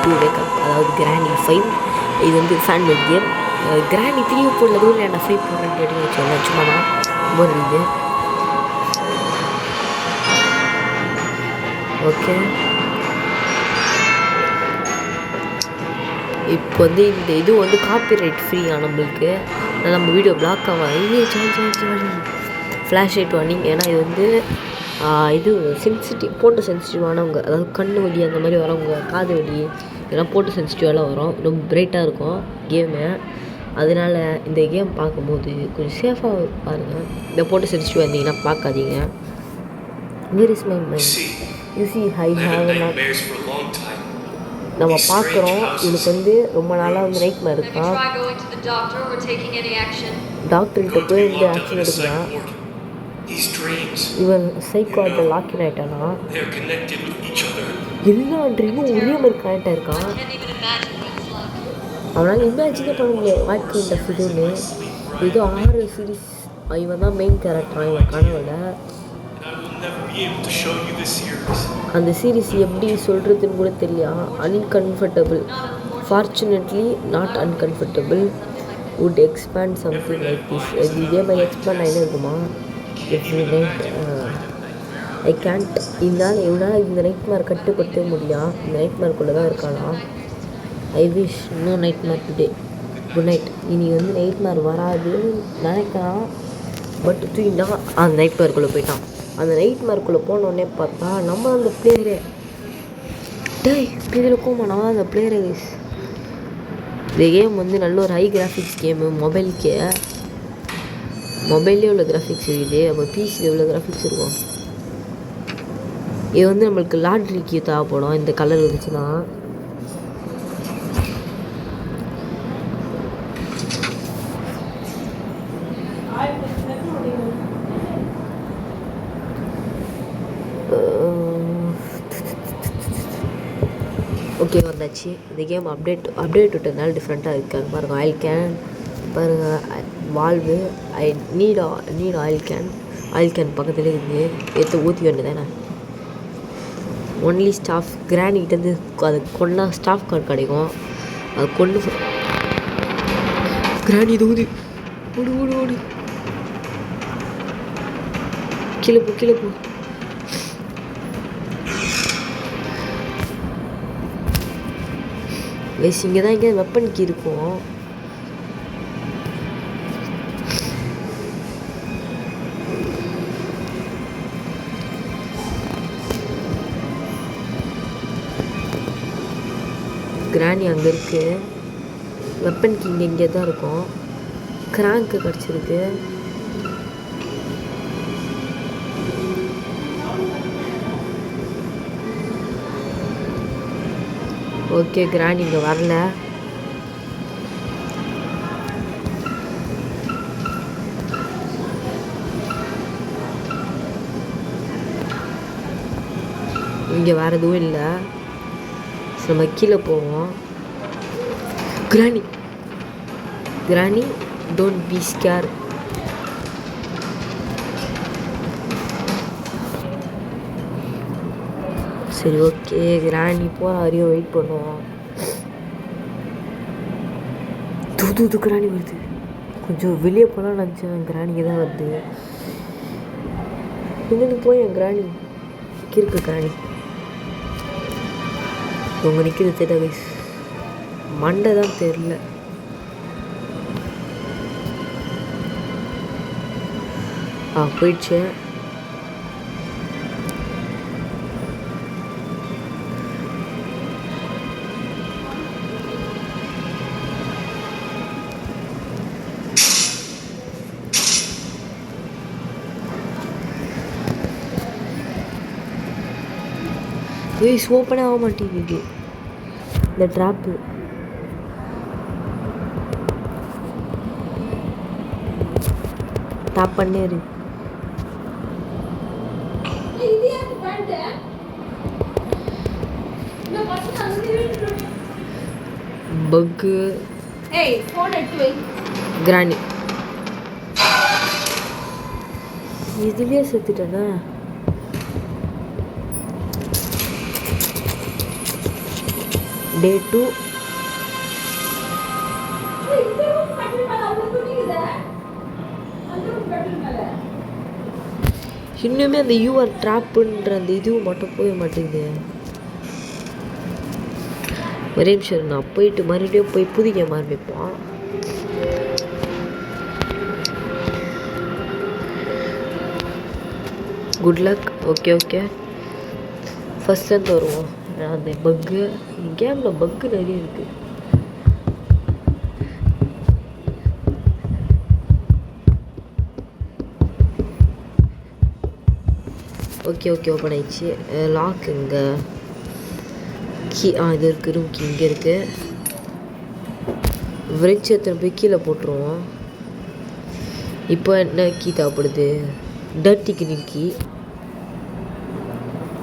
To wake up, அதாவது கிராணி 5. இது வந்து ஃபேன் மேட் கேம். கிராணி 3 போடல இல்லை நான் 5 போடுறேன்னு கேட்டு வச்சுக்கோங்க, சும்மா தான் போர் அடிக்குது. ஓகே, இப்போ வந்து இந்த இது வந்து காப்பிரைட் ஃப்ரீயா நம்மளுக்கு, நம்ம வீடியோ பிளாக் ஆகாது. ஃப்ளாஷ் லைட் வார்னிங், ஏன்னா இது வந்து இது போட்டு சென்சிட்டிவானவங்க, அதாவது கண்ணு வலி அந்த மாதிரி வரவங்க, காது வலி இதெல்லாம் போட்டு சென்சிட்டிவாலாம் வரும், ரொம்ப பிரைட்டாக இருக்கும் கேமு. அதனால் இந்த கேம் பார்க்கும்போது கொஞ்சம் சேஃபாக பாருங்கள். இந்த போட்டு சென்சிட்டிவாக இருந்தீங்கன்னா பார்க்காதீங்க. Where is my mind, you see I have not. நம்ம பார்க்குறோம், இவனுக்கு வந்து ரொம்ப நாளாக வந்து நைட் மேர் இருக்கான். டாக்டர்கிட்ட போய் இந்த ஆக்ஷன் எடுக்கலாம். இவன் சைக்கார்டில் லாக்கின் ஆகிட்டானா, எல்லா ட்ரீமும் ஒரே மாதிரி கனெக்ட் ஆகிருக்கான். அவனால் இமேஜினே பண்ண முடியாது வாழ்க்கை இந்த ஃபிதுன்னு. ஏதோ 6 சீரீஸ் இவன் தான் மெயின் கேரக்டரான் இவன் கனவுல. அந்த சீரீஸ் எப்படி சொல்கிறதுன்னு கூட தெரியல. Uncomfortable, fortunately not uncomfortable, would expand something like this. இதே மாதிரி எக்ஸ்பேண்ட் ஆகினே இருக்குமா எவ்ரி நைட். ஐ கேண்ட், இவனால் இந்த நைட் மேர் கட்டுப்படுத்தவே முடியும். இந்த நைட் மேர்க்குள்ளே தான் இருக்கானா. I wish no nightmare today, good night. இனி வந்து நைட் மேர் வராதுன்னு நினைக்கிறான். பட் தூங்கிட்டான், அந்த நைட் மேர்க்குள்ளே போயிட்டான். அந்த நைட் மேர்க்குள்ளே போனோடனே பார்த்தா நம்ம அந்த பிளேயரே, இதில் கோமா நான் அந்த பிளேயரே. இந்த கேம் வந்து நல்ல ஒரு ஹை கிராஃபிக்ஸ் கேமு. மொபைல்லே உள்ள கிராஃபிக்ஸ் இருக்குது, அப்போ பிசியில் உள்ள கிராஃபிக்ஸ் இருக்கும். இது வந்து நம்மளுக்கு லாட்ரிக்கு தேவைப்படும் இந்த கலர் இருந்துச்சுன்னா. ஓகே, வந்தாச்சு. இந்த கேம் அப்டேட் விட்டதுனால டிஃப்ரெண்ட்டாக இருக்குது. அது பாருங்கள், ஆயில் கேன் பாருங்கள், valve. I need oil can பக்கத்துலேயே இருக்குது, எடுத்து ஊற்றி வேண்டியதானே. ஒன்லி ஸ்டாஃப் கிராண்டிகிட்டேருந்து அது கொண்டா ஸ்டாஃப் கார்டு கிடைக்கும், அது கொண்டு கிராணி இது ஊதி ஓடு கீழே போ. வைஸ் இங்கே தான் எங்கேயாவது வெப்பன் கீ இருக்கும். கிராணி அங்கே இருக்குது, வெப்பன் கீ இங்கே தான் இருக்கும். கிராங்க்கு கிடச்சிருக்கு. ஓகே, கிராணி இங்கே வரல. இங்கே வேறு எதுவும் இல்லை. நம்ம கீழே போவோம். கிராணி டோன்ட் பி ஸ்கேர். சரி, ஓகே, கிராணி போகிற வரையும் வெயிட் பண்ணுவோம். தூது கிராணி வருது. கொஞ்சம் வெளியே போகலான்னு நினச்சேன், கிராணிக்கு தான் வருது. இங்கே போய் என் கிராணி கிறுக்கு கிராணி உங்க நிற்கிது தெரியல கைஸ், மண்டை தான் தெரில. போயிடுச்சு. கைஸ் ஓப்பனே ஆக மாட்டேங்குது இந்த ட்ராப்பு. டாப் பண்ணிரு. பக்கு கிராணி இதுலயே செத்துட்டேனா? டே 2. இன்னுமே அந்த யூஆர் ட்ராப்புன்ற அந்த இதுவும் மட்டும் போக மாட்டேங்குது. ஒரே நிமிஷம், நான் போயிட்டு மறுபடியும் போய் புது கேம் ஆரம்பிப்போம். Good luck. ஓகே ஃபஸ்ட்லேருந்து வருவோம். அந்த பக்கு கேமில் பக்கு நிறைய இருக்குது. ஓகே ஓப்பன் ஆயிடுச்சு. லாக் இங்கே கீ இது இருக்குது. ரூம் கீ இங்கே இருக்குது. விரிச்சு எத்தனை போய் கீழே போட்டுருவோம். இப்போ என்ன கீ தேவைப்படுது? Dirty green key.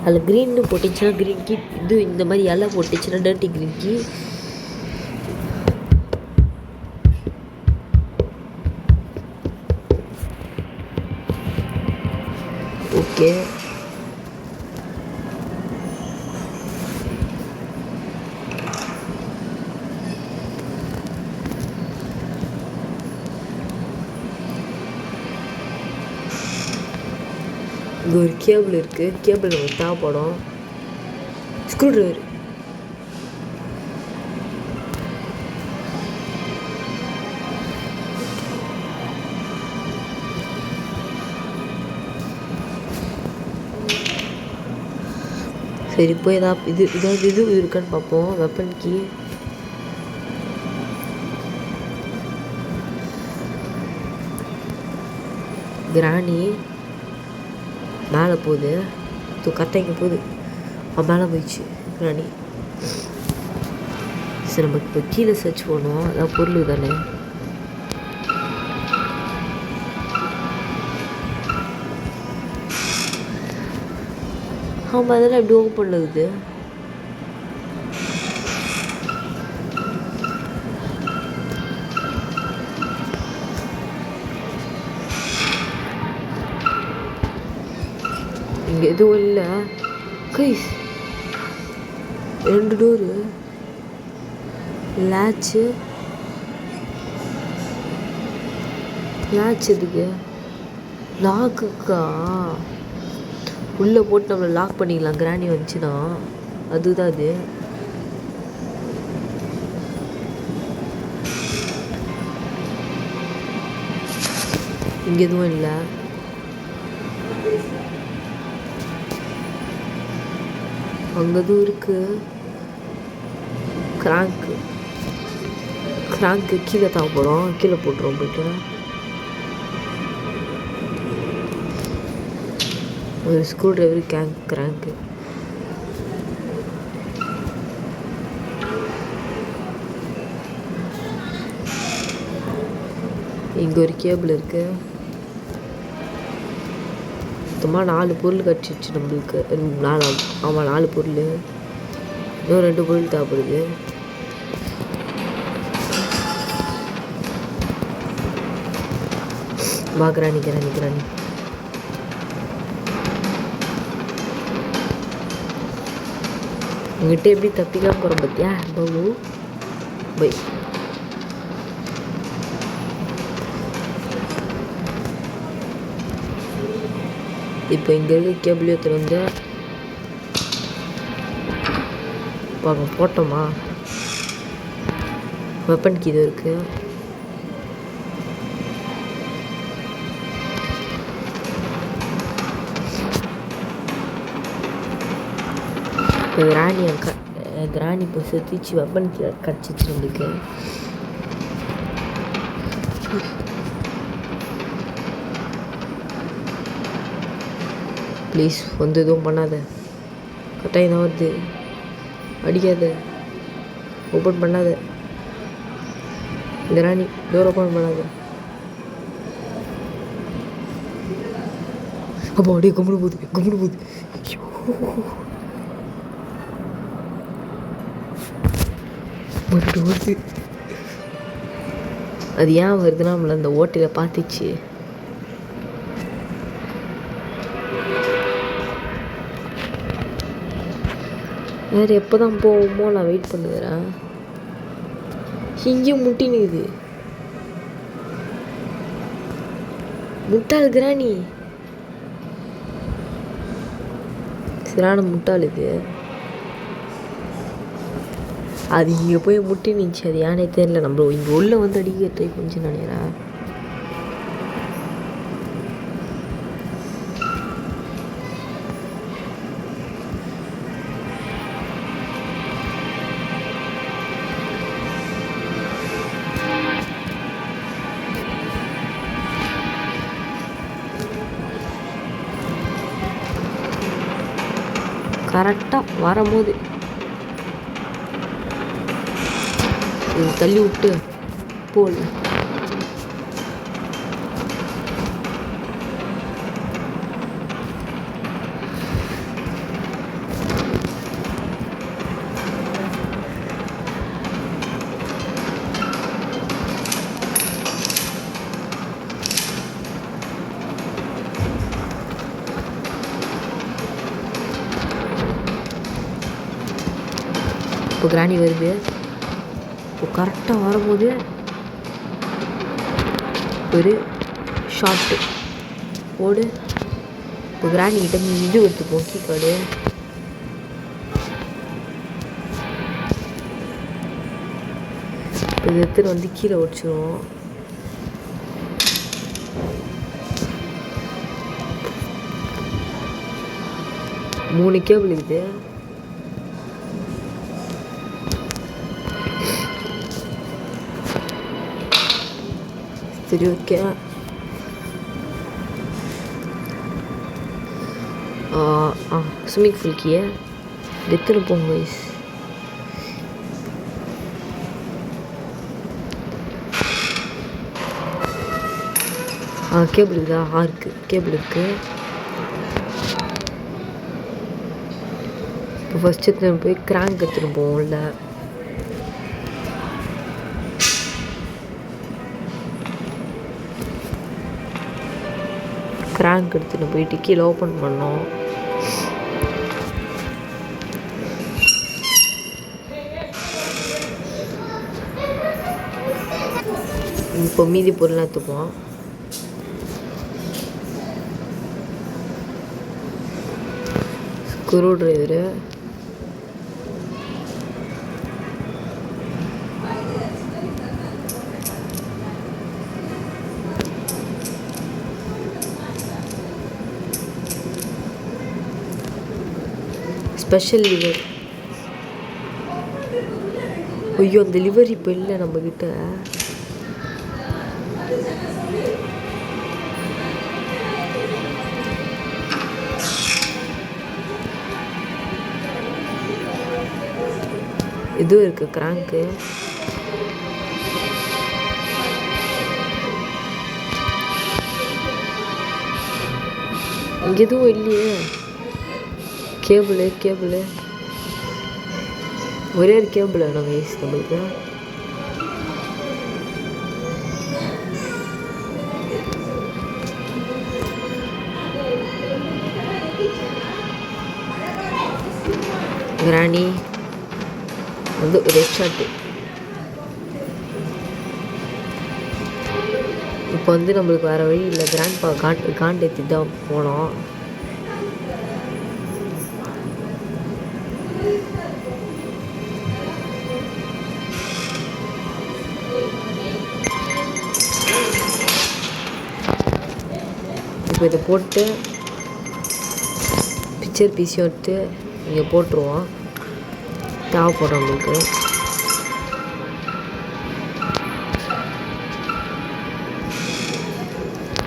அதில் க்ரீன்னு போட்டுச்சுன்னா க்ரீன் கீ, இது இந்த மாதிரி இலை போட்டுச்சுன்னா டர்ட்டி க்ரீன் கீ. ஓகே இங்கே ஒரு கேபிள் இருக்குது. கேபிள் நமக்கு தேவைப்படும். Screwdriver. சரி, போய் ஏதாவது இது இருக்கான்னு பார்ப்போம். Weapon key. கிராணி மேலே போகுது. கரெக்டாக இங்கே போகுது. மேலே போயிடுச்சு கிராணி. சரி, நம்ம இப்போ கீழே சர்ச் பண்ணுவோம். அதான் பொருள் தானே. ஆமாம், அதெல்லாம் எப்படி ஓப்பன் பண்ணுது? இங்கே எதுவும் இல்லை கைஸ். 2 டோரு, லேட்சு எதுக்கு? லாக்குக்கா? உள்ளே போட்டு நம்மளை லாக் பண்ணிக்கலாம். கிராணி வந்துச்சுன்னா அதுதான் அது. இங்கே எதுவும் இல்லை. அங்கே எதுவும் இருக்குது. கிராங்க்கு கீழே தான் போகிறோம். கீழே போட்டுருவோம். போய்ட்டு ஒரு ஸ்க்ரூ ட்ரைவர், கிராங்க்கு. இங்கே ஒரு கேபிள் இருக்குது. மொத்தமாக 4 பொருள் கிடச்சிச்சு நம்மளுக்கு. 4 பொருள். இன்னும் 2 பொருள் தேவைப்படுது. வா கிராணி. உங்ககிட்ட எப்படி தப்பிக்காம போகிறோம் பார்த்தியா பாபு? பை. இப்போ இங்கே இருக்க கேபிள் எடுத்துகிட்டு வந்து பார்க்க போட்டோமா? வெப்பன் கீ இது இருக்குது. இப்போ கிராணி இப்போ சுற்றிச்சு. வெப்பன் கீ கிடச்சிச்சு நம்மளுக்கு. ப்ளீஸ் வந்து எதுவும் பண்ணாத. கட்டாயம் தான் வருது. அடிக்காத. ஓப்பன் பண்ணாத. கிராணி டோர் ஓப்பன் பண்ணாத. அப்போ அப்படியே கும்பிடு போகுது. வருது. அது ஏன் வருதுன்னா நம்மளை அந்த ஓட்டையில் பார்த்துச்சு. வேறு எப்போ தான் போவோமோ நான் வெயிட் பண்ணுகிறேன். இங்கேயும் முட்டினுக்குது. முட்டாள் கிராணி, சரியான முட்டாள் இது. அது இங்கே போய் முட்டி நின்ச்சு. அது ஏனே தெரியல. நம்ம இங்கே உள்ளே வந்து அடிக்க ட்ரை பண்ணிச்சு நினைக்கிறேன். கரெக்டாக வரும்போது தள்ளி விட்டு போடல. இப்போ கிராணி வருது. இப்போ கரெக்டாக வரும்போது ஒரு ஷார்ட்டு போடு. இப்போ கிராணி கிட்ட இது எடுத்துப்போம் கீக்கார்டு. இப்போ இது எடுத்துகிட்டு வந்து கீழே வச்சிருவோம். மூணு கேபிள் இருக்குது. சரி ஓகே. ஸ்விம்மிங் பூல் கீயை எடுத்துன்னு போங்க கைஸ். கேபிள் இருக்குதா? இருக்குது, கேபிள் இருக்குது. இப்போ ஃபஸ்ட்டு எடுத்துன்னு போய் கிராங்க் எடுத்துன்னு போவோம். இல்லை கிராங்க் எடுத்துகிட்டு போயிட்டு கீழே ஓப்பன் பண்ணோம். இப்போ மீதி பொருள் எடுத்துப்போம். Screw driver, special liver. ஐயோ, அந்த லிவர் இப்போ இல்லை நம்மக்கிட்ட. இதுவும் இருக்குது கிராங்க்கு. இங்கே எதுவும் இல்லையே. கேபிள் ஒரே ஒரு கேபிள் வேணும் கைஸ் நம்மளுக்கு. கிராணி வந்து ரெட் ஷர்ட்டு. இப்போ வந்து நம்மளுக்கு வேறு வழி இல்லை. கிராண்ட்பா காண்டேத்தி தான் போனோம். இப்போ இதை போட்டு பிக்சர் பீஸையும் எடுத்து இங்கே போட்டுருவோம். தேவைப்படும் நம்மளுக்கு.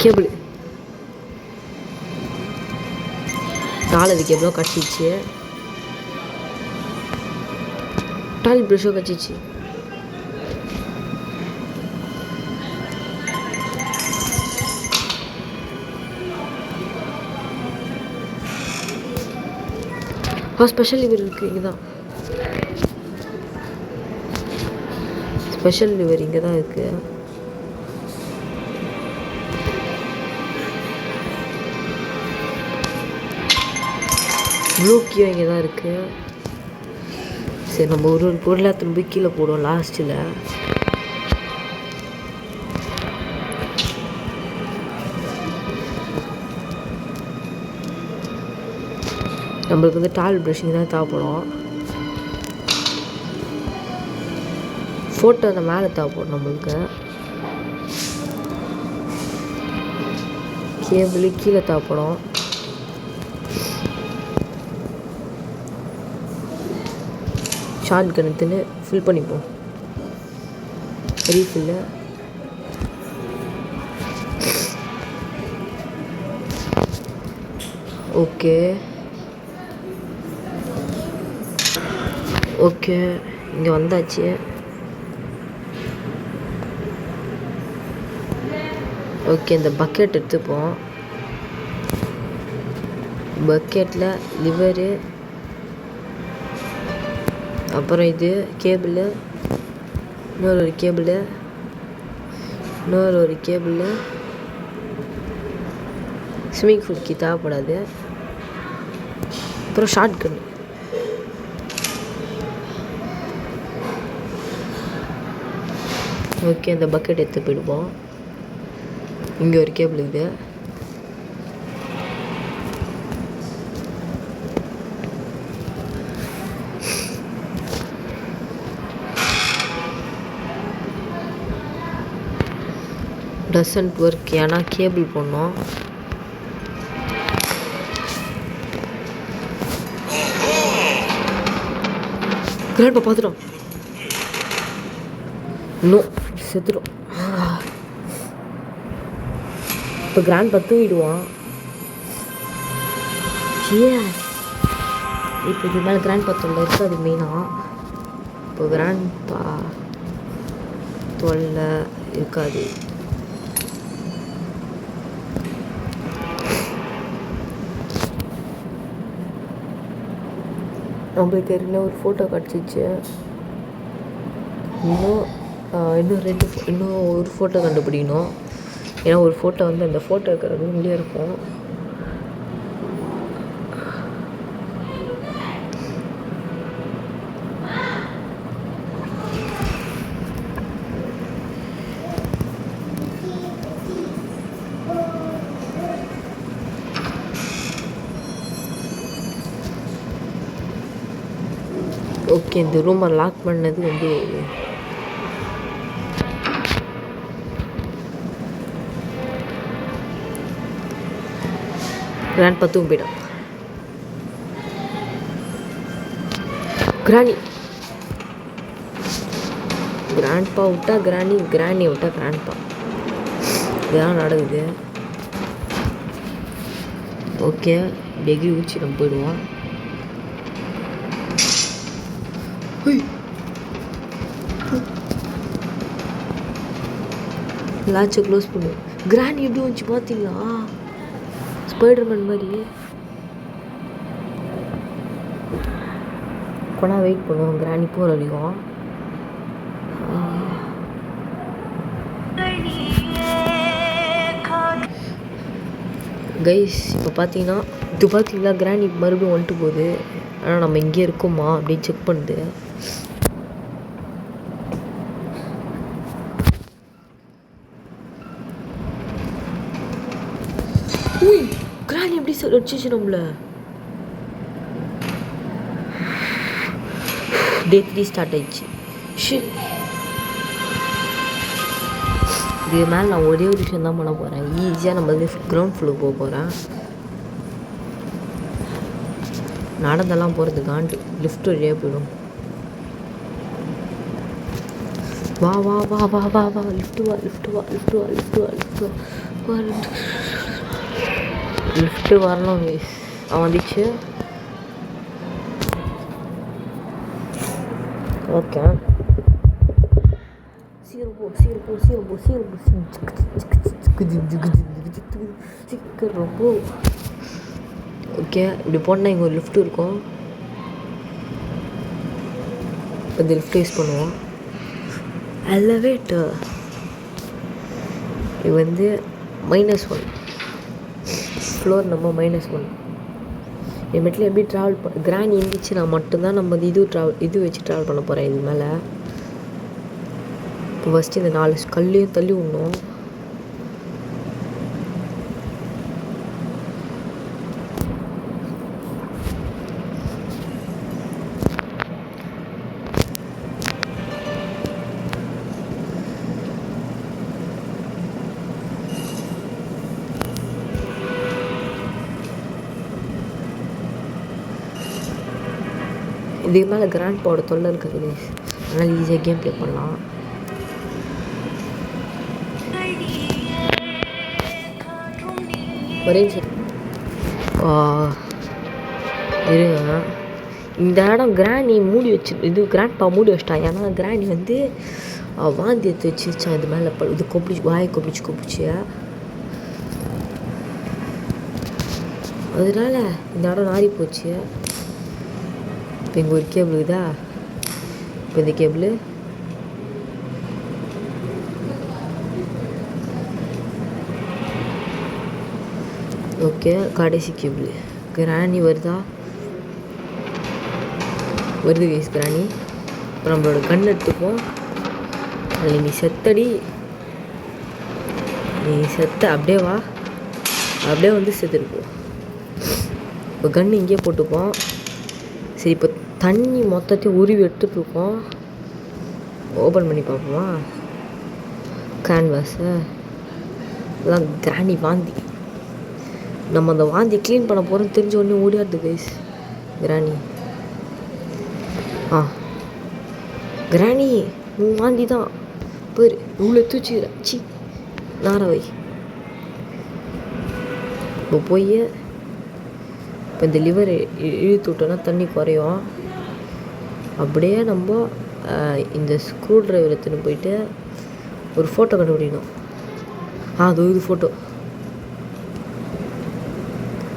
கேபிள் 4 கேபிளும் கட்டிச்சு. டாய்லெட் ப்ரஷும் கட்டிச்சு. ஸ்பெஷல் லிவர் இருக்குது இங்கே தான். ஸ்பெஷல் லிவர் இங்கே தான் இருக்குது. ப்ளூ கியோ இங்கே தான் இருக்குது. சரி நம்ம ஒரு பொருளாக திரும்பி கீழே போடுவோம் லாஸ்ட்டில். நம்மளுக்கு வந்து டால் ப்ரஷிங் தான் தேவைப்படும். ஃபோட்டோ அந்த மேலே தேவைப்படும் நம்மளுக்கு. கேபிள் கீழே தேவைப்படும். ஷார்ட் கணத்துன்னு ஃபில் பண்ணிப்போம். ரீஃபில்லு ஓகே ஓகே இங்கே வந்தாச்சு. ஓகே இந்த பக்கெட் எடுத்துப்போம். பக்கெட்டில் லிவரு, அப்புறம் இது கேபிள், இன்னொரு கேபிள், இன்னொரு கேபிள். ஸ்விம்மிங் பூல்க்கு தேவைப்படாது. அப்புறம் ஷார்ட் கன். ஓகே இந்த பக்கெட் எடுத்து போயிடுவோம். இங்கே ஒரு கேபிள் இது. டசன்ட் ஒர்க், ஏன்னா கேபிள் போடணும். கிராண்ட்பா பார்த்துட்டோம். இன்னும் செத்துடும். இப்போ கிராண்ட்பா தூங்கிடுவான். இப்போ இது மேலே கிராண்ட்பா தொல்லை இருக்குது. அது மெயினாக இப்போ கிராண்ட்பா தொல்லை இருக்காது. நம்மளுக்கு ஏற்கனவே ஒரு ஃபோட்டோ கிடச்சிச்சு. இன்னும் ஒரு ஃபோட்டோ கண்டுபிடிக்கணும். ஏன்னா ஒரு ஃபோட்டோ வந்து அந்த ஃபோட்டோ இருக்கிற ரூம்லேயே இருக்கும். ஓகே இந்த ரூமை லாக் பண்ணது வந்து கிராண்ட் பத்தும் போயிடும். கிராண்ட்பா விட்டா கிராணி விட்டா கிராண்ட்பா. இதெல்லாம் நடக்குது. ஓகே டெகிரி ஊச்சி நம்ம போயிடுவோம். லாட்சை க்ளோஸ் பண்ணு. கிராணி எப்படி வந்துச்சு பார்த்தீங்களா? ஸ்பைடர்மேன் மாதிரி. கொண்டா வெயிட் பண்ணுவோம் கிராணி போகிற வரைக்கும். கைஸ் இப்போ பார்த்தீங்கன்னா கிராணி மறுபடியும் வந்துட்டு போகுது. ஆனால் நம்ம இங்கே இருக்கோமா அப்படின்னு செக் பண்ணுது. கிராணி எப்படி அடிச்சிச்சு நம்மள. டே 3 ஸ்டார்ட் ஆயிடுச்சு. இதுக்கு மேலே நான் ஒரே ஒரு விஷயம் தான் பண்ண போகிறேன். ஈஸியாக நம்ம வந்து கிரவுண்ட் ஃப்ளோர் போக போகிறேன். நடந்தெல்லாம் போகிறது காண்டு. லிஃப்ட் வழியாக போயிடும். வா வா வா வா வா வா லிஃப்ட் வா லிஃப்ட் வா லிஃப்ட் வா லிஃப்ட் வா லிஃப்ட் வா லிஃப்ட்டு வரணும். அவன் வந்துச்சு. ஓகே சீக்கிரம் போ சீக்கிரம் போ. ஓகே இப்படி போனால் இங்கே ஒரு லிஃப்ட் இருக்கும். இந்த லிஃப்ட் யூஸ் பண்ணுவோம். எலவேட்டர் இது வந்து -1 ஃப்ளோர் நம்ம -1. இனிமேட்டில் எப்படி ட்ராவல் கிராணி இருந்துச்சுன்னா மட்டும்தான் நம்ம இது வச்சு ட்ராவல் பண்ண போகிறேன் இது மேலே. இப்போ ஃபஸ்ட்டு இந்த 4 கல்லையும் தள்ளி விடணும். இதுக்கு மேலே கிராண்ட் பாவோட தொல்லை இருக்குது, அதனால் ஈஸியாக கேம் ப்ளே பண்ணலாம். ஒரே இருங்க, இந்த இடம் கிராணி மூடி இது கிராண்ட் பா மூடி வச்சிட்டான். ஏன்னா கிராணி வந்து வாந்தி எடுத்து வச்சிருச்சான் இது மேலே. இது வாயை கொப்பிச்சு அதனால இந்த இடம் நாரி போச்சு. இப்போ இங்கே ஒரு கேபிள் இருக்குதா, இப்போ இந்த கேபிள் ஓகே. கடைசி கேபிள் கிராணி வருது கைஸ் கிராணி. இப்போ நம்மளோட கன் எடுத்துப்போம். அதில் நீ செத்த அப்படியே வா, அப்படியே வந்து செத்துருப்போம். இப்போ கன்று இங்கேயே போட்டுப்போம். சரி, இப்போ தண்ணி மொத்தத்தையும் உருவி எடுத்துகிட்ருக்கோம். ஓப்பன் பண்ணி பார்ப்போமா கேன்வாஸை. அதான் கிராணி வாந்தி. நம்ம அந்த வாந்தி க்ளீன் பண்ண போகிறோன்னு தெரிஞ்ச உடனே ஓடியாடுது கைஸ் கிராணி. கிராணி உன் வாந்தி தான் பேர் இவ்வளோ தூச்சிக்கிற சி நாரவை. இப்போ போய் இப்போ இந்த லிவர் இழுத்து விட்டோன்னா தண்ணி குறையும். அப்படியே நம்ம இந்த ஸ்க்ரூ ட்ரைவர் எடுத்துன்னு போயிட்டு ஒரு ஃபோட்டோ கண்டுபிடிக்கணும். அது இது ஃபோட்டோ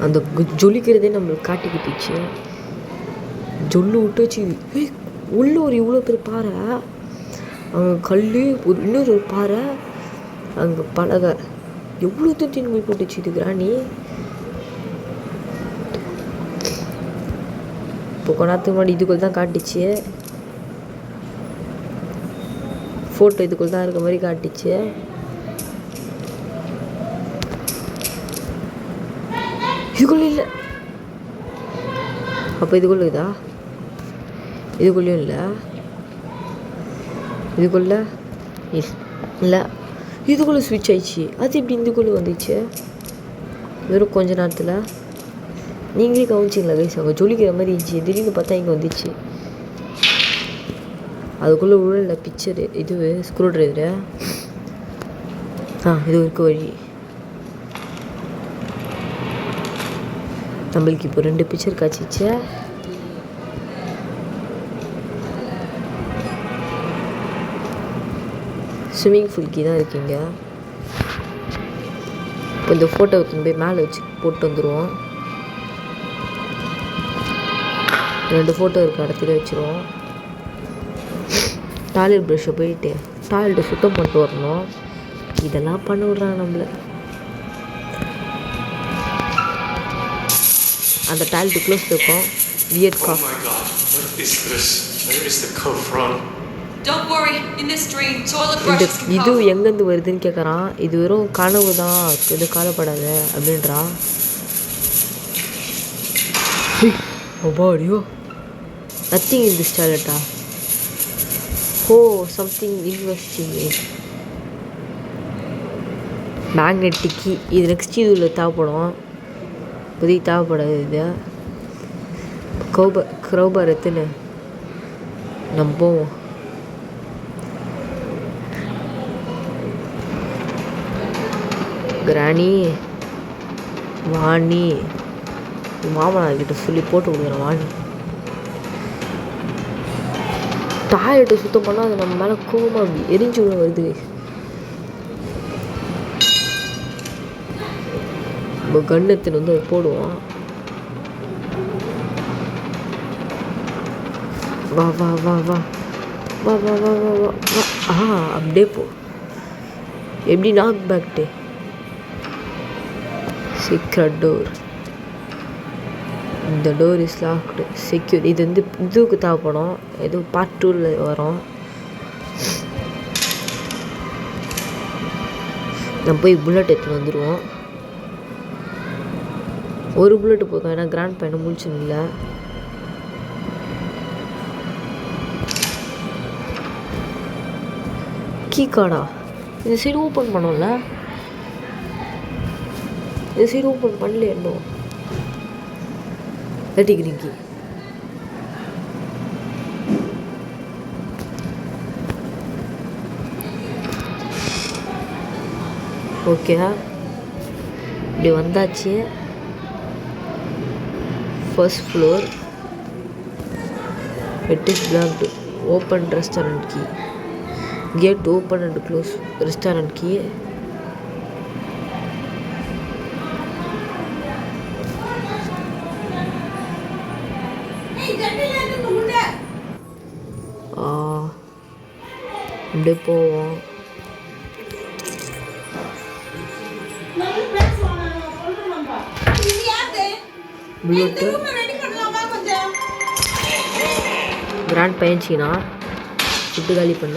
அந்த ஜொலிக்கிறதே நம்மளுக்கு காட்டிக்கிட்டுச்சு. ஜொல்லு விட்டு வச்சு உள்ள ஒரு இவ்வளோ பேர் பாறை, அங்கே கல் இன்னொரு ஒரு பாறை, அங்கே பலகை, எவ்வளோ தூத்தி போய் போட்டுச்சு இது கிராணி. இப்போ கொண்டாத்துக்கு முன்னாடி இதுக்குள்ள தான் காட்டிச்சு ஃபோட்டோ, இதுக்குள்ள தான் இருக்க மாதிரி காட்டிச்சு. இதுக்குள்ள இல்லை. அப்போ இதுக்குள்ள இதா, இதுக்குள்ளேயும் இல்லை. இதுக்குள்ள இல்லை, இதுக்குள்ளே ஸ்விட்ச் ஆயிடுச்சு. அது எப்படி இதுக்குள்ளே வந்துச்சு வெறும் கொஞ்ச நேரத்தில்? நீங்களே கவனிச்சிங்களா கைஸ்? அங்கே ஜொலிக்கிற மாதிரி இருந்துச்சு, திடீர்னு பார்த்தா இங்கே வந்துச்சு. அதுக்குள்ளே உள்ள பிக்சரு இது ஸ்க்ரூ ட்ரைவரு. இது இருக்க வழி. நம்மளுக்கு இப்போ 2 பிக்சர் காய்ச்சிச்சு. ஸ்விம்மிங் பூல்கி தான் இருக்கீங்க. இப்போ இந்த ஃபோட்டோ எடுத்துன்னு போய் மேலே வச்சு போட்டு வந்துடுவோம். 2 ஃபோட்டோ இருக்க இடத்துல வச்சுருவோம். டாய்லெட் ப்ரஷ்ஷை போயிட்டு டாய்லெட்டை சுத்தம் பண்ணிட்டு வரணும். இதெல்லாம் பண்ண விட்றாங்க நம்மளை. அந்த டாய்லெட் க்ளோஸ் இருக்கும். Weird cough. இது எங்கேருந்து வருதுன்னு கேட்குறான். இது வெறும் கனவு தான், இது காலப்படாத அப்படின்றான். அடியோ, நத்திங் இன் திஸ் டாய்லெட்டா? Something investing magnetic key. இது நெக்ஸ்ட் இதில் தேவைப்படும், புதிய தேவைப்படாது. இது க்ரௌபார் எத்துன்னு நம்ம போவோம். கிராணி வாணி மாமனார்கிட்ட சொல்லி போட்டு கொடுக்குறேன். வாணி டாய்லெட்டை சுத்தம் பண்ணால் அது நம்ம மேலே கோவமாக அப்படி எரிஞ்சு விட வருது. நம்ம கண்ணத்தின் வந்து அதை போடுவோம். வா வா வா வா வா வா வா வா வா. அப்படியே போ. எப்படி நாக் பேக்டு சீக்ரெட் டோர். இந்த டோர் இஸ் லாக்டு செக்யூர். இது வந்து இதுக்கு தேவைப்படும், ஏதோ பார்ட் 2ல் வரும். நம்ம போய் புல்லட் எடுத்துன்னு வந்துடுவோம். ஒரு புல்லட்டு போதும், ஏன்னா கிராண்ட் பையனை முடிச்சுன்னு இல்லை. கீ கார்டா? இந்த சைடு ஓப்பன் பண்ணோம்ல, இந்த சைடு ஓப்பன் பண்ணல இன்னும். Green key. ஓகே, இப்படி வந்தாச்சு. First floor. It is blocked. Open restaurant key. Gate open and close. Restaurant key. அப்படியே போவோம். புல்லட்டு கிராண்ட் பையன்ச்சினா ஃபுட்டு காலி பண்ண.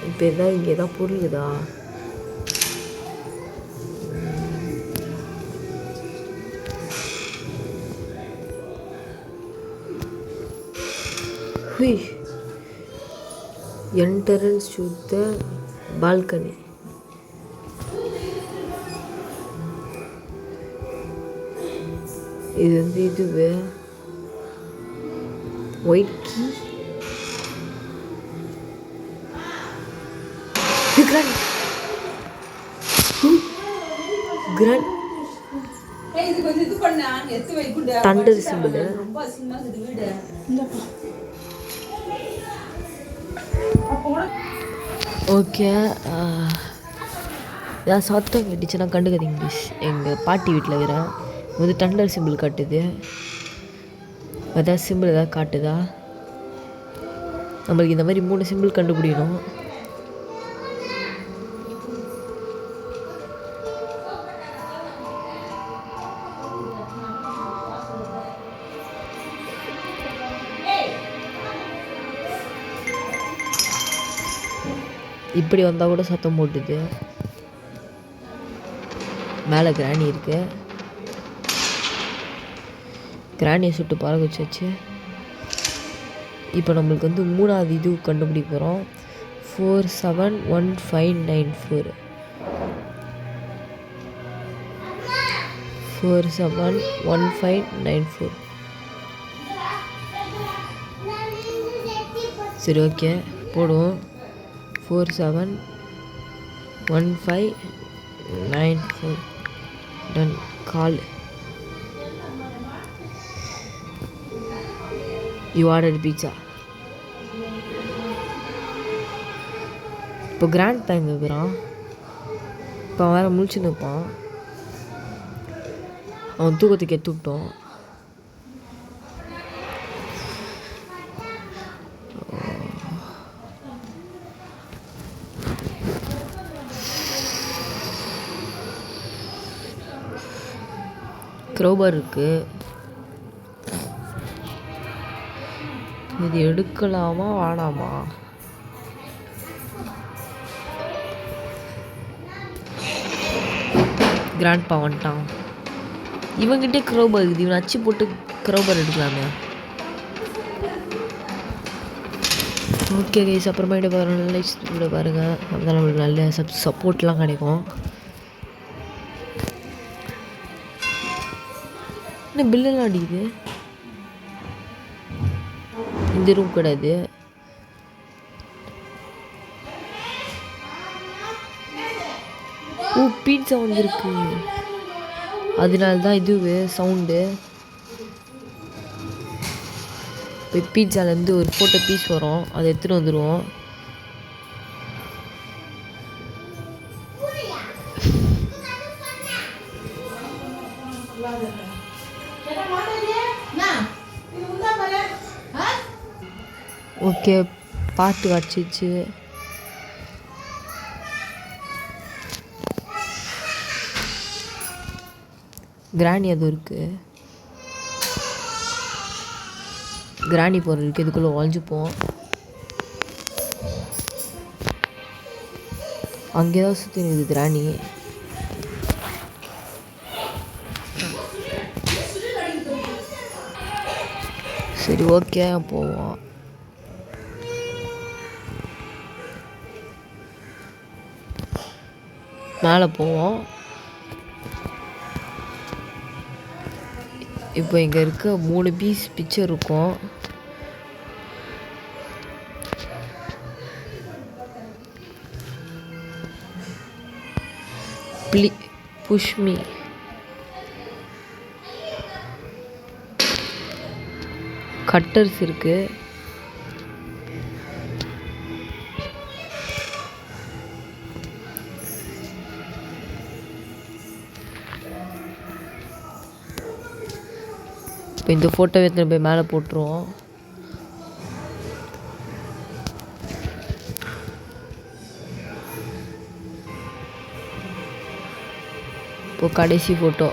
இப்போ எதாவது இங்கே எதாவது பொருளுதா? Entrance to the balcony. இது வந்து இதுவே white key. Grand thunder simple. Okay, ஏதாவது சத்தம் கட்டிச்சுன்னா கண்டுக்காதீங்க ப்ளீஸ். எங்கள் பாட்டி வீட்டில் இருக்கிறேன். வந்து தண்டர் சிம்பிள் காட்டுது. ஏதாவது சிம்பிள் ஏதாவது காட்டுதா? நம்மளுக்கு இந்த மாதிரி 3 சிம்பிள் கண்டுபிடிக்கணும். இப்படி வந்தால் கூட சத்தம் போட்டுது. மேலே கிராணி இருக்கு. கிராணியை சுட்டு பறக்க வச்சாச்சு. இப்போ நம்மளுக்கு வந்து 3வது இது கண்டுபிடிக்க போகிறோம். 471594. 471594. சரி, ஓகே போடுவோம். 471594. Done. Call. You order pizza. இப்போ கிராண்ட் பையன் இருக்கிறான். இப்போ அவன் வேறு முழிச்சு நிற்பான். அவன் தூக்கத்துக்கு எடுத்து விட்டோம். க்ரோபர் இருக்கு. இது எடுக்கலாமா வேணாமா? கிராண்ட்பா வந்துட்டான். இவங்கிட்டே க்ரோபர் இருக்குது. இவன் அச்சு போட்டு க்ரோபர் எடுக்கலாமே. ஓகே கைஸ், அப்புறமேட்டு பாருங்கள், நல்ல பாருங்கள். அப்போ நம்மளுக்கு நல்ல சப்போர்ட்லாம் கிடைக்கும். என்ன பில்லெல்லாம் அடிக்குது? இந்த ரூம் கிடையாது. ஓ, பீட்சா வந்துருக்கு. அதனால தான் இதுவே சவுண்டு. இப்போ பீட்சாலேருந்து ஒரு ஃபோட்டோ பீஸ் வரும், அதை எடுத்துகிட்டு வந்துடுவோம். ஓகே, பாட்டு காட்சிச்சு. கிராணி அதுவும் இருக்குது. கிராணி பொருள் இருக்குது. இதுக்குள்ளே ஒழிஞ்சுப்போம். அங்கே தான் சுற்றி இருக்குது கிராணி. சரி ஓகே போவோம். மேலே போவோம். இப்போ இங்கே இருக்க 3 பீஸ் பிக்சர் இருக்கும். Push me. கட்டர்ஸ் இருக்கு. இப்போ இந்த ஃபோட்டோ எடுத்துன்னு போய் மேலே போட்டுருவோம். இப்போ கடைசி ஃபோட்டோ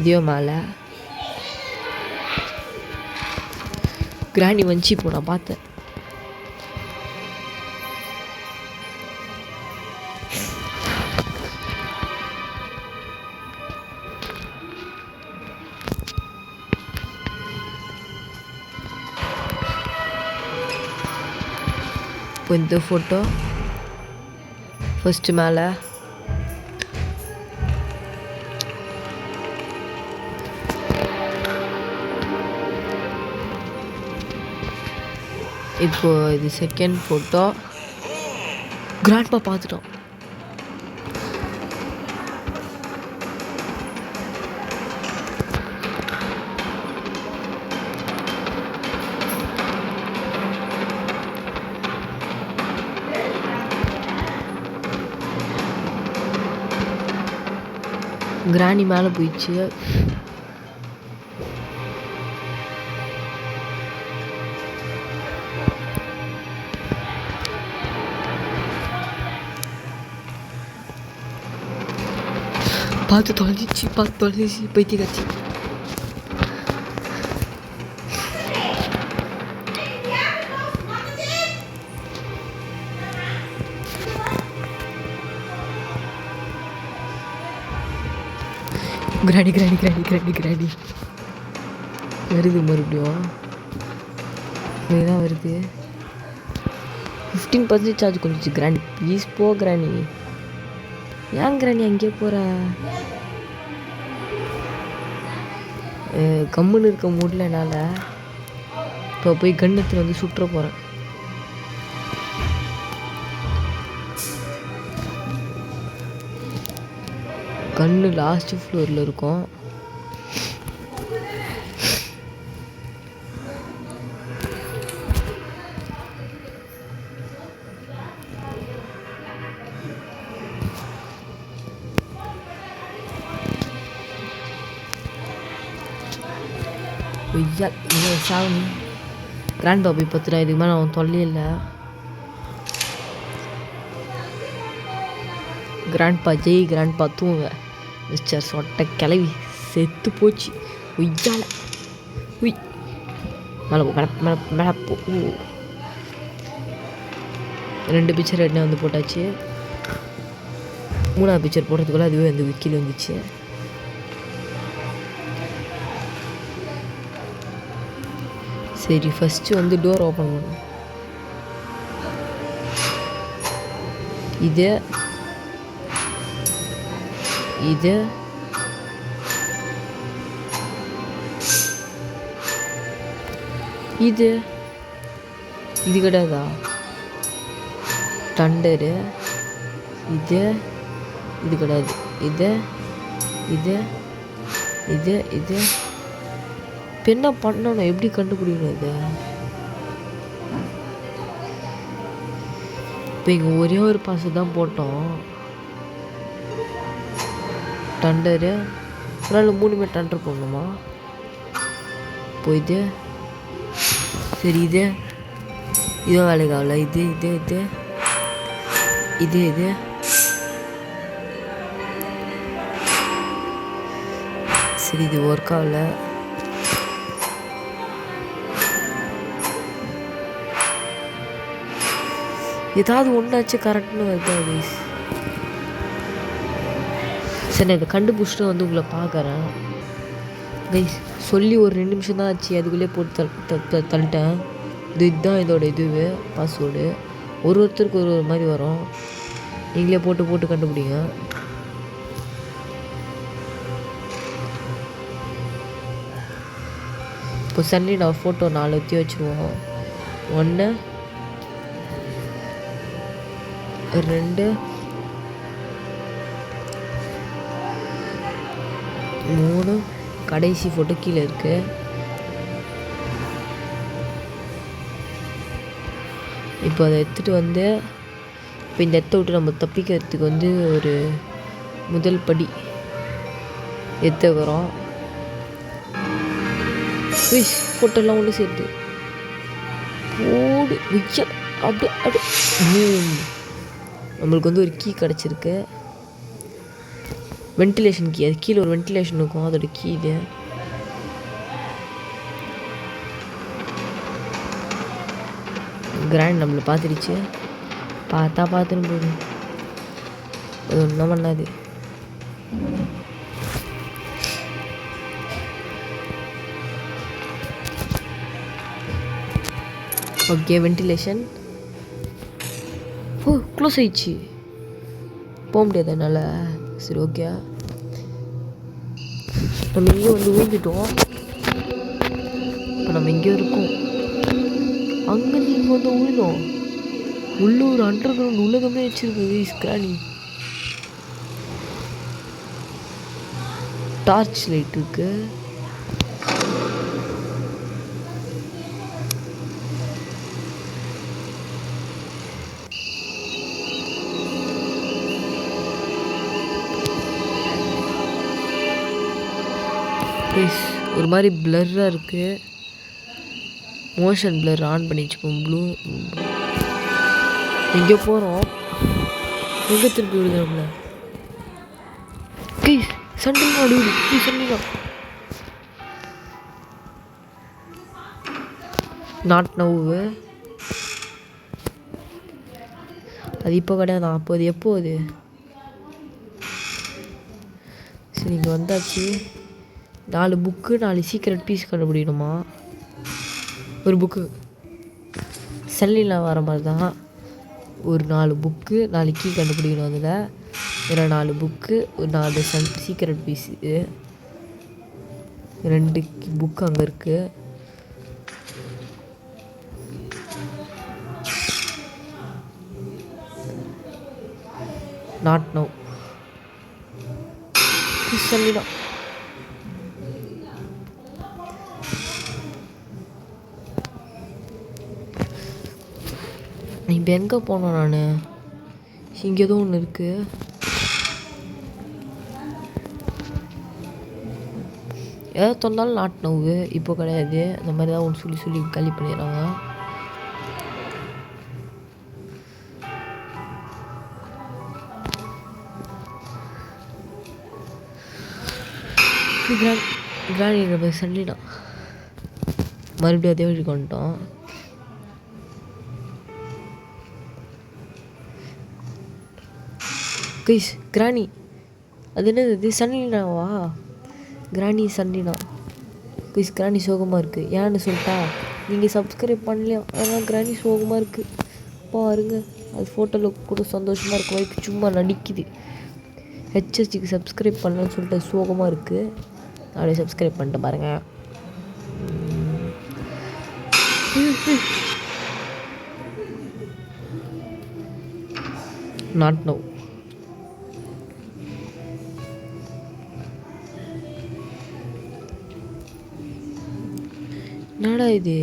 இதையும் மேலே கிராணி வந்துச்சு. இப்போ நான் பார்த்தேன். இப்போ இந்த ஃபோட்டோ ஃபஸ்ட்டு மேலே இப்போ இது செகண்ட் ஃபோட்டோ. கிராண்ட்பா பார்த்துட்டோம். கிராணி மேலே போயிடுச்சு. பார்த்து தொலைஞ்சிச்சு பைத்தியக்காட்சி. கிராணி வருது மறுபடியும். இதுதான் வருது. 15% சார்ஜ் கொஞ்சம். கிராணி ப்ளீஸ் போ கிராணி. ஏன் கிராணி அங்கேயே போகிற? கம்முன்னு இருக்க முடியல என்னால். இப்போ போய் கண்ணத்தில் வந்து சுற்ற போகிறேன். கண்ணு லாஸ்ட் ஃப்ளோரில் இருக்கும். சாமி கிராண்ட் பாபி பத்துடா. இதுக்கு மேலே அவன் தொல்லையே இல்லை. கிராண்ட்பா ஜெய். கிராண்ட்பா தூங்க. மிஸ்டர் சொட்டை கிளவி செத்து போச்சு. உய்யால உய் மேலே போ மேலே போ. 2 பிக்சர் என்ன வந்து போட்டாச்சு. 3ஆவது பிக்சர் போடுறதுக்குள்ள அதுவே வந்து விக்கில் வந்துச்சு. சரி ஃபஸ்ட்டு வந்து டோர் ஓப்பன் பண்ணும். இது இது இது இது கிடையாதா? தண்டரு. இது இது கிடையாது. இது இது இது இது இப்போ என்ன பண்ணணும்? எப்படி கண்டுபிடிக்கணும் இது? இப்போ இங்கே ஒரே ஒரு பாசு தான் போட்டோம். டண்டரு. ஒரு நாள் 3 டண்டர் போடணுமா? இப்போ இது சரி. இது இதுவும் வேலைக்கு ஆகல. இது இது இது இது இது சரி இது ஒர்க் ஆகல. ஏதாவது ஒன்றாச்சு கரெக்ட்னு வருதா கைஸ்? சரி நான் இதை கண்டுபிடிச்சிட்டு வந்து உங்களை பார்க்குறேன் கைஸ். சொல்லி ஒரு 2 நிமிஷம் தான் ஆச்சு, அதுக்குள்ளே போட்டு தள்ளிட்டேன். இதுதான் இதோட இதுவே பாஸ்வேர்டு. ஒருத்தருக்கு ஒரு மாதிரி வரும், நீங்களே போட்டு கண்டுபிடிங்க. இப்போ சன்னி நான் ஃபோட்டோ 4 ஊற்றி வச்சுருவோம். 1 2 3 கடைசி ஃபோட்டோ கீழே இருக்குது. இப்போ அதை எடுத்துகிட்டு வந்து இப்போ இந்த இடத்த விட்டு நம்ம தப்பிக்கிறதுக்கு வந்து ஒரு முதல் படி எடுத்துக்கிறோம். ஃபோட்டோலாம் ஒன்று சேர்த்து போடு விச்ச அப்படியே நம்மளுக்கு வந்து ஒரு கீ கிடச்சிருக்கு, வென்டிலேஷன் கீ. அது கீழே ஒரு வென்டிலேஷன் இருக்கும், அதோட கீ இது. கிராண்ட் நம்மளை பார்த்துடுச்சு, பார்த்துன்னு போகுது, அது ஒன்றும் பண்ணாது. ஓகே வென்டிலேஷன் க்ளோஸ் ஆயிடுச்சு, போக முடியாது என்னால். சரி ஓகே, நம்ம எங்கேயும் வந்து ஊங்கிட்டோம். இப்போ நம்ம எங்கேயோ இருக்கோம், அங்கே நீங்கள் வந்து ஊழினோம். உள்ளூர் அண்டர் கிரவுண்ட் உலகமே வச்சுருக்கு ஸ்கிரானி. டார்ச் லைட் இருக்கு. ஒரு மாதிரி பிளர்ராக இருக்குது, மோஷன் பிளர் ஆன் பண்ணி வச்சுப்போம். ப்ளூ எங்கே போகிறோம், எங்கே திருப்பி விடுது நம்மள? சண்டை விடு சண்டை நாட் நவ்வு. அது இப்போ கிடையாது, அப்போ அது எப்போ அது? சரி இங்கே வந்தாச்சு. 4 புக்கு 4 சீக்ரெட் பீஸ் கண்டுபிடிக்கணுமா? ஒரு புக்கு செல்லில் வர மாதிரி தான், ஒரு 4 புக்கு 4 கீ கண்டுபிடிக்கணும். அதில் ஒரு 4 புக்கு ஒரு 4 சீக்ரெட் பீஸு, 2 புக்கு அங்கே இருக்குது. நாட் நோ சொல்லிடும். இப்போ எங்கே போனோம்? நான் இங்கே ஏதோ ஒன்று இருக்குது. ஏதாவது சொன்னாலும் நாட் நோவு இப்போ கிடையாது, அந்த மாதிரி தான் ஒன்று சொல்லி காலி பண்ணிடுறாங்க. கிராணி சண்டினா மறுபடியும் அதே வழி கொண்டுட்டோம். கைஸ் கிராணி அது என்னது? இது சண்டினாவா? கிராணி சண்டினா கைஸ். கிராணி சோகமாக இருக்குது. ஏன்னு சொல்லிட்டா, நீங்கள் சப்ஸ்கிரைப் பண்ணலையா? ஆனால் கிராணி சோகமாக இருக்குது பாருங்க. அது ஃபோட்டோவில் கூட சந்தோஷமாக இருக்கும், இப்போ சும்மா நடிக்குது. ஹெச்எஸ்சிக்கு சப்ஸ்கிரைப் பண்ணலன்னு சொல்லிட்டு சோகமாக இருக்குது. அப்படியே சப்ஸ்கிரைப் பண்ணிட்டு பாருங்கள். Not no. என்னடா இது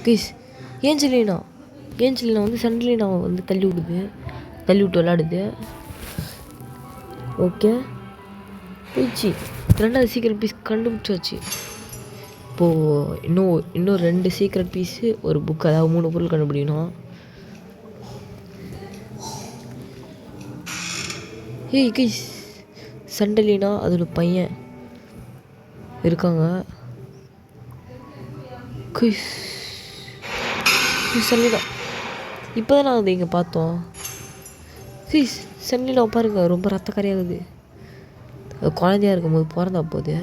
கைஸ்? ஏஞ்சலினா வந்து சண்டலினாவை வந்து தள்ளி விட்டு விளாடுது. ஓகே போயிடுச்சு. 2வது சீக்ரெட் பீஸ் கண்டுபிடிச்சாச்சு. இப்போது இன்னும் 2 சீக்ரெட் பீஸு ஒரு புக், அதாவது 3 பொருள் கண்டுபிடிக்கணும். ஏய் கைஸ், சண்டலினா அதோட பையன் இருக்காங்க. குயிஸ் சன்னிடா இப்போ தான் நாங்கள் இங்கே பார்த்தோம். குயிஸ் சன்னிடா பாருங்க, ரொம்ப ரத்த கரையாகுது. குழந்தையா இருக்கும்போது பிறந்தா போகுது.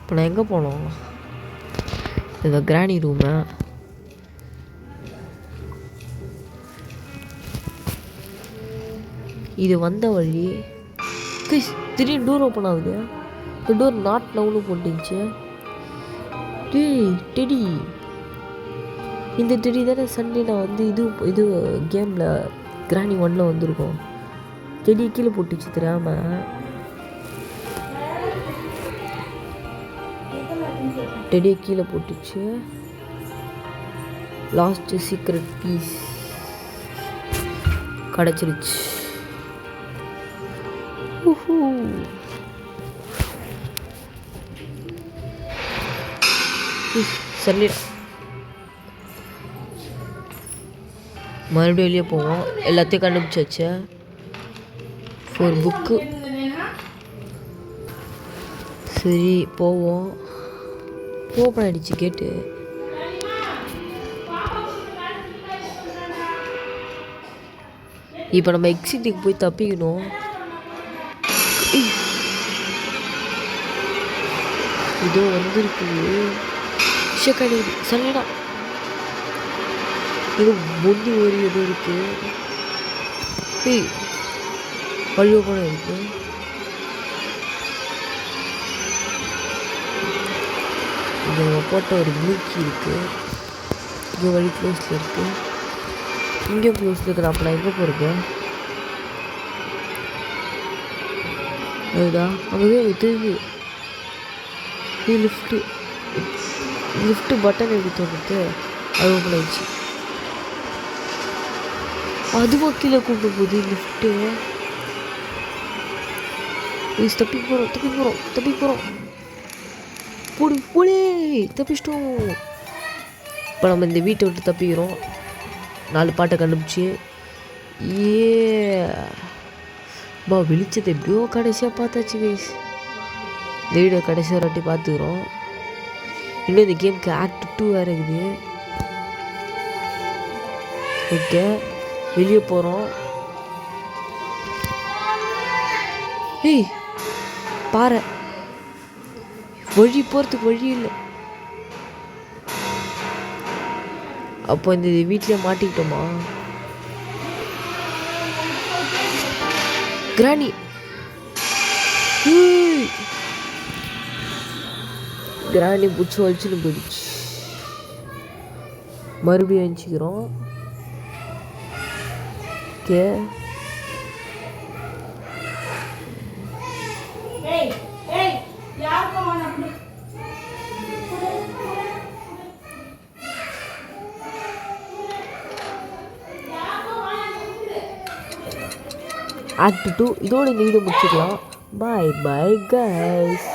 இப்போ நான் எங்கே போனோம்? இந்த கிராணி ரூமு. இது வந்த வழி. திடீர்னு டோர் ஓப்பன் ஆகுது. இந்த டோர் நாட் நவுன்னு போட்டுச்சு. டெடி, இந்த டெடி தானே சண்டே நான் வந்து இது கேமில் கிராணி 1 வந்திருக்கோம். டெடி கீழே போட்டுச்சு தெரியாம. டெடியை கீழே போட்டுச்சு. லாஸ்ட் சீக்ரெட் பீஸ் கிடச்சிருச்சு. சொல்லிடு. மறுபடியும் வெளியே போவோம். எல்லாத்தையும் கண்டுபிடிச்சாச்சு. ஒரு புக்கு. சரி போவோம். ஓப்பன் ஆகிடுச்சு கேட்டு. இப்போ நம்ம எக்ஸிட்டுக்கு போய் தப்பிக்கணும். இதோ வந்துருக்கு. விஷக்கடி சல்லிடா. இது பொந்தி ஒரு இது இருக்கு. வழி ஓப்பன் இருக்கு. இங்கே போட்ட ஒரு மூக்கி இருக்கு. இங்கே வழி க்ளோஸில் இருக்கு. இங்கேயும் க்ளோஸில் இருக்கிற. அப்போ நான் எங்கே போகிறது? அதுதா அங்கே தெரியுது. இது லிஃப்ட்டு பட்டன் எப்படி தோணுது? அது ஓப்பன் ஆயிடுச்சு. அதுவும் கீழே கூப்பிட்டு போகுது லிஃப்ட்டு. தப்பி போகிறோம். போடே தப்பிச்சிட்டோம். இப்போ நம்ம இந்த வீட்டை விட்டு தப்பிக்கிறோம். 4 பாட்டை கண்டுபிடிச்சி. வெளிச்சத்தை எப்படியோ கடைசியாக பார்த்தாச்சு கைஸ். இந்த வீடியோ கடைசியாக ஒரு வாட்டி பார்த்துக்கிறோம். இன்னும் இந்த கேமுக்கு ஆக்ட் 2 வேறு இருக்குது. ஓகே, வெளியே போகிறோம். பாரு, வழி போகிறதுக்கு வழி இல்லை. அப்போ இந்த வீட்டிலே மாட்டிக்கிட்டோமா? கிராணி பிடிச்சி வலிச்சுன்னு போயிடுச்சு. மறுபடியும் அனுச்சிக்கிறோம். ஓகே, ஆக்ட் 2 இதோட இந்த வீடியோ முடிச்சுக்கலாம். Bye guys.